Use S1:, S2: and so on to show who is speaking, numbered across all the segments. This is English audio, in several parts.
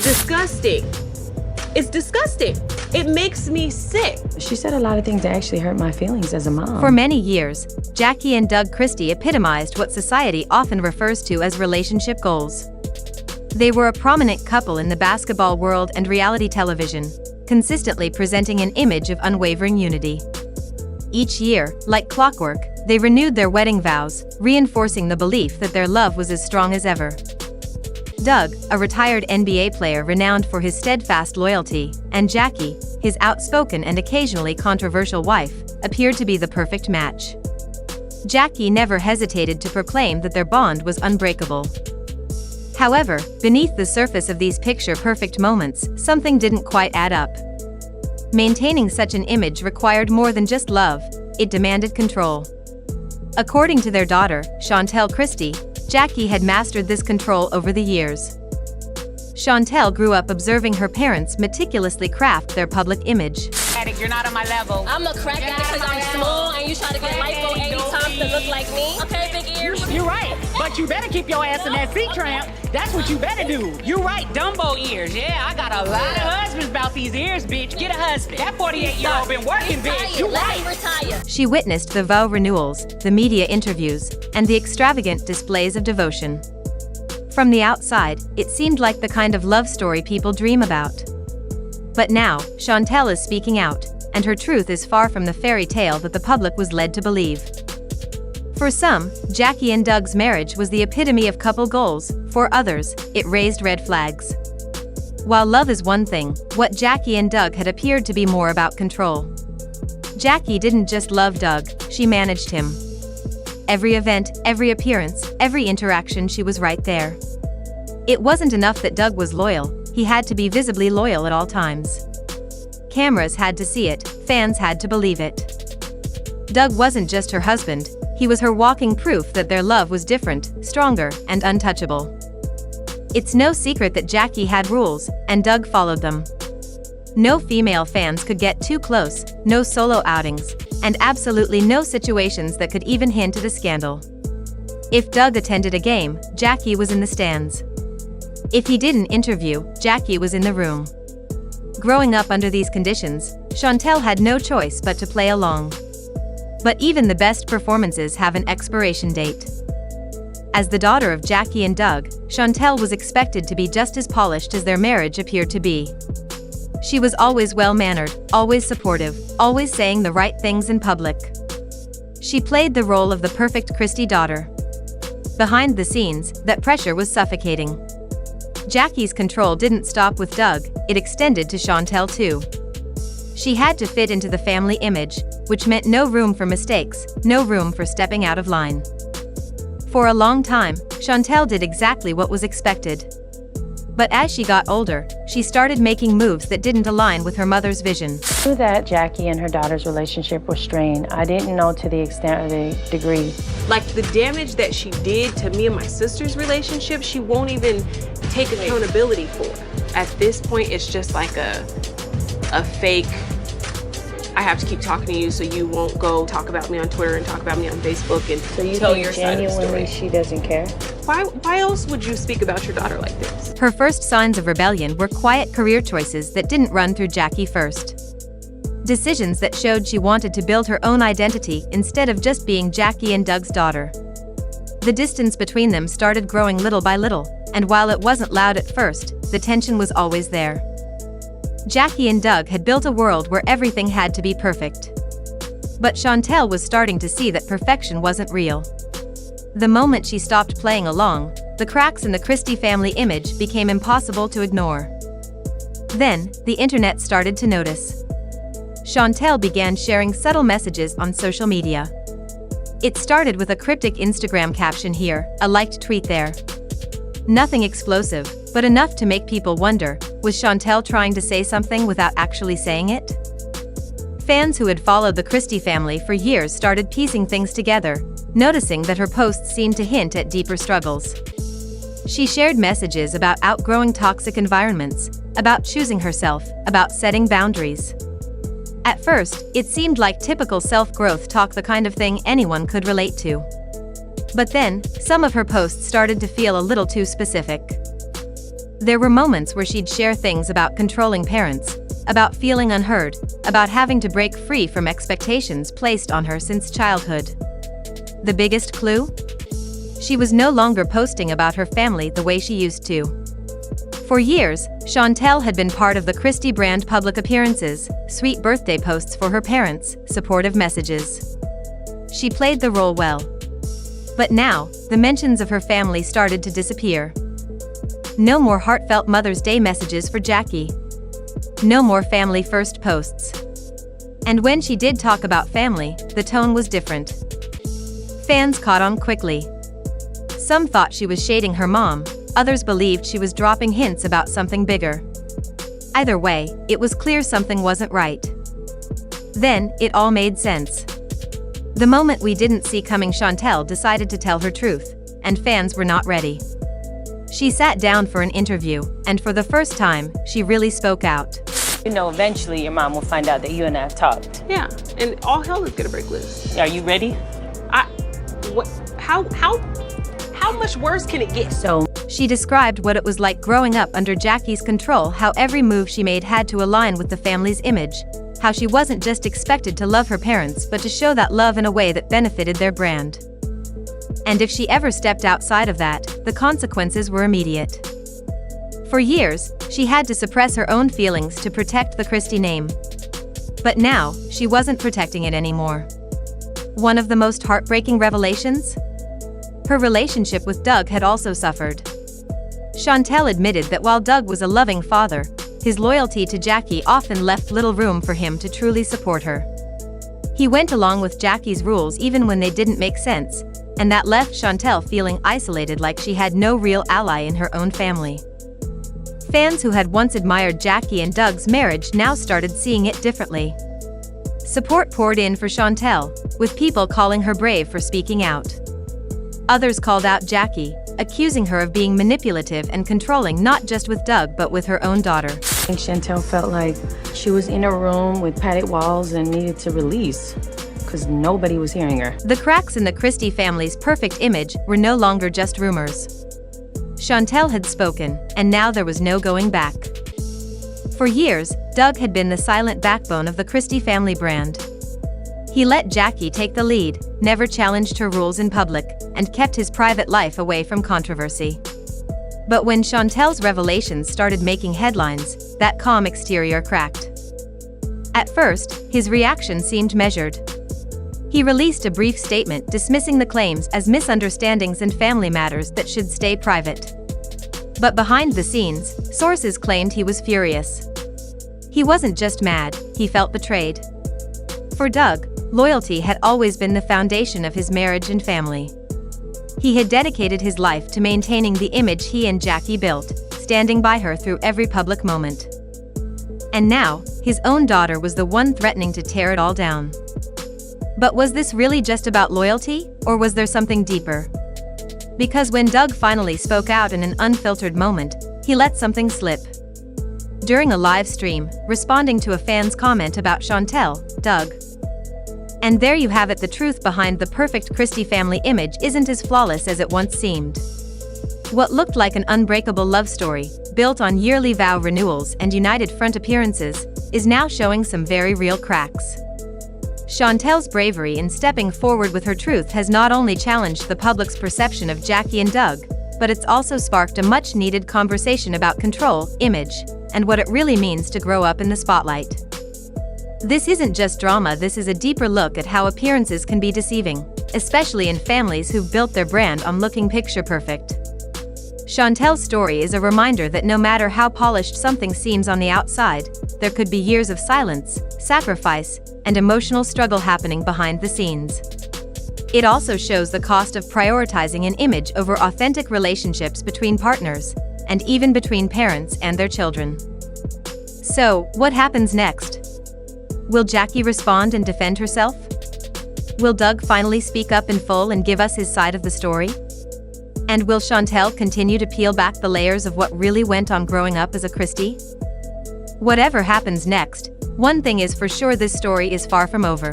S1: Disgusting. It's disgusting. It makes me sick.
S2: She said a lot of things that actually hurt my feelings as a mom.
S3: For many years, Jackie and Doug Christie epitomized what society often refers to as relationship goals. They were a prominent couple in the basketball world and reality television, consistently presenting an image of unwavering unity. Each year, like clockwork, they renewed their wedding vows, reinforcing the belief that their love was as strong as ever. Doug, a retired NBA player renowned for his steadfast loyalty, and Jackie, his outspoken and occasionally controversial wife, appeared to be the perfect match. Jackie never hesitated to proclaim that their bond was unbreakable. However, beneath the surface of these picture-perfect moments, something didn't quite add up. Maintaining such an image required more than just love, it demanded control. According to their daughter, Chantel Christie, Jackie had mastered this control over the years. Chantel grew up observing her parents meticulously craft their public image.
S4: You're not on my level.
S5: I'm a crack addict because I'm small and you try to get lipo 80 times to look like me. Okay, big ears.
S4: You're right, but you better keep your ass in that seat tramp. That's what you better do. You're right, Dumbo ears. Yeah, I got a lot of husbands about these ears, bitch. Get a husband. That 48-year-old been working, bitch. You right.
S5: Retire.
S3: She witnessed the vow renewals, the media interviews, and the extravagant displays of devotion. From the outside, it seemed like the kind of love story people dream about. But now, Chantel is speaking out, and her truth is far from the fairy tale that the public was led to believe. For some, Jackie and Doug's marriage was the epitome of couple goals. For others, it raised red flags. While love is one thing, what Jackie and Doug had appeared to be more about control. Jackie didn't just love Doug, she managed him. Every event, every appearance, every interaction, she was right there. It wasn't enough that Doug was loyal, he had to be visibly loyal at all times. Cameras had to see it, fans had to believe it. Doug wasn't just her husband, he was her walking proof that their love was different, stronger, and untouchable. It's no secret that Jackie had rules, and Doug followed them. No female fans could get too close, no solo outings, and absolutely no situations that could even hint at a scandal. If Doug attended a game, Jackie was in the stands. If he did an interview, Jackie was in the room. Growing up under these conditions, Chantel had no choice but to play along. But even the best performances have an expiration date. As the daughter of Jackie and Doug, Chantel was expected to be just as polished as their marriage appeared to be. She was always well-mannered, always supportive, always saying the right things in public. She played the role of the perfect Christie daughter. Behind the scenes, that pressure was suffocating. Jackie's control didn't stop with Doug, it extended to Chantel too. She had to fit into the family image, which meant no room for mistakes, no room for stepping out of line. For a long time, Chantel did exactly what was expected. But as she got older, she started making moves that didn't align with her mother's vision.
S2: I knew that Jackie and her daughter's relationship was strained. I didn't know to the extent or the degree.
S1: Like the damage that she did to me and my sister's relationship, she won't even take accountability for. At this point, it's just like a fake, I have to keep talking to you so you won't go talk about me on Twitter and talk about me on Facebook and
S2: So you
S1: tell
S2: think
S1: your side of the
S2: genuinely
S1: story.
S2: she doesn't care?
S1: Why else would you speak about your daughter like this?
S3: Her first signs of rebellion were quiet career choices that didn't run through Jackie first. Decisions that showed she wanted to build her own identity instead of just being Jackie and Doug's daughter. The distance between them started growing little by little, and while it wasn't loud at first, the tension was always there. Jackie and Doug had built a world where everything had to be perfect. But Chantel was starting to see that perfection wasn't real. The moment she stopped playing along, the cracks in the Christie family image became impossible to ignore. Then, the internet started to notice. Chantel began sharing subtle messages on social media. It started with a cryptic Instagram caption here, a liked tweet there. Nothing explosive, but enough to make people wonder, was Chantel trying to say something without actually saying it? Fans who had followed the Christie family for years started piecing things together, noticing that her posts seemed to hint at deeper struggles. She shared messages about outgrowing toxic environments, about choosing herself, about setting boundaries. At first, it seemed like typical self-growth talk, the kind of thing anyone could relate to. But then, some of her posts started to feel a little too specific. There were moments where she'd share things about controlling parents, about feeling unheard, about having to break free from expectations placed on her since childhood. The biggest clue? She was no longer posting about her family the way she used to. For years, Chantel had been part of the Christie brand public appearances, sweet birthday posts for her parents, supportive messages. She played the role well. But now, the mentions of her family started to disappear. No more heartfelt Mother's Day messages for Jackie. No more family first posts. And when she did talk about family, the tone was different. Fans caught on quickly. Some thought she was shading her mom, others believed she was dropping hints about something bigger. Either way, it was clear something wasn't right. Then, it all made sense. The moment we didn't see coming, Chantel decided to tell her truth, and fans were not ready. She sat down for an interview, and for the first time, she really spoke out.
S2: You know, eventually your mom will find out that you and I have talked.
S1: Yeah, and all hell is gonna break loose.
S2: Are you ready?
S1: How much worse can it get?
S2: So,
S3: She described what it was like growing up under Jackie's control, how every move she made had to align with the family's image, how she wasn't just expected to love her parents but to show that love in a way that benefited their brand. And if she ever stepped outside of that, the consequences were immediate. For years, she had to suppress her own feelings to protect the Christie name. But now, she wasn't protecting it anymore. One of the most heartbreaking revelations? Her relationship with Doug had also suffered. Chantel admitted that while Doug was a loving father, his loyalty to Jackie often left little room for him to truly support her. He went along with Jackie's rules even when they didn't make sense, and that left Chantel feeling isolated, like she had no real ally in her own family. Fans who had once admired Jackie and Doug's marriage now started seeing it differently. Support poured in for Chantel, with people calling her brave for speaking out. Others called out Jackie, accusing her of being manipulative and controlling, not just with Doug but with her own daughter.
S2: I think Chantel felt like she was in a room with padded walls and needed to release, because nobody was hearing her.
S3: The cracks in the Christie family's perfect image were no longer just rumors. Chantel had spoken, and now there was no going back. For years, Doug had been the silent backbone of the Christie family brand. He let Jackie take the lead, never challenged her rules in public, and kept his private life away from controversy. But when Chantel's revelations started making headlines, that calm exterior cracked. At first, his reaction seemed measured. He released a brief statement dismissing the claims as misunderstandings and family matters that should stay private. But behind the scenes, sources claimed he was furious. He wasn't just mad, he felt betrayed. For Doug, loyalty had always been the foundation of his marriage and family. He had dedicated his life to maintaining the image he and Jackie built, standing by her through every public moment. And now, his own daughter was the one threatening to tear it all down. But was this really just about loyalty, or was there something deeper? Because when Doug finally spoke out in an unfiltered moment, he let something slip. During a live stream, responding to a fan's comment about Chantel, Doug. And there you have it, the truth behind the perfect Christie family image isn't as flawless as it once seemed. What looked like an unbreakable love story, built on yearly vow renewals and united front appearances, is now showing some very real cracks. Chantel's bravery in stepping forward with her truth has not only challenged the public's perception of Jackie and Doug, but it's also sparked a much-needed conversation about control, image, and what it really means to grow up in the spotlight. This isn't just drama, this is a deeper look at how appearances can be deceiving, especially in families who've built their brand on looking picture perfect. Chantel's story is a reminder that no matter how polished something seems on the outside, there could be years of silence, sacrifice, and emotional struggle happening behind the scenes. It also shows the cost of prioritizing an image over authentic relationships between partners, and even between parents and their children. So, what happens next? Will Jackie respond and defend herself? Will Doug finally speak up in full and give us his side of the story? And will Chantel continue to peel back the layers of what really went on growing up as a Christie? Whatever happens next, one thing is for sure, this story is far from over.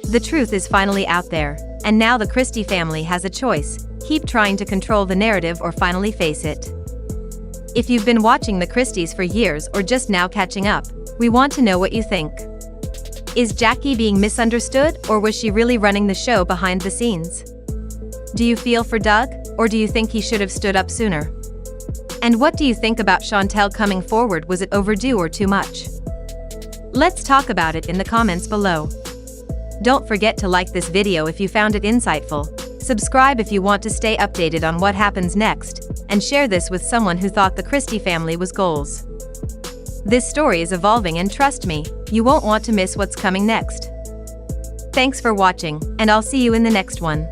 S3: The truth is finally out there, and now the Christie family has a choice: keep trying to control the narrative or finally face it. If you've been watching the Christies for years or just now catching up, we want to know what you think. Is Jackie being misunderstood, or was she really running the show behind the scenes? Do you feel for Doug, or do you think he should have stood up sooner? And what do you think about Chantel coming forward? Was it overdue or too much? Let's talk about it in the comments below. Don't forget to like this video if you found it insightful, subscribe if you want to stay updated on what happens next, and share this with someone who thought the Christie family was goals. This story is evolving, and trust me, you won't want to miss what's coming next. Thanks for watching, and I'll see you in the next one.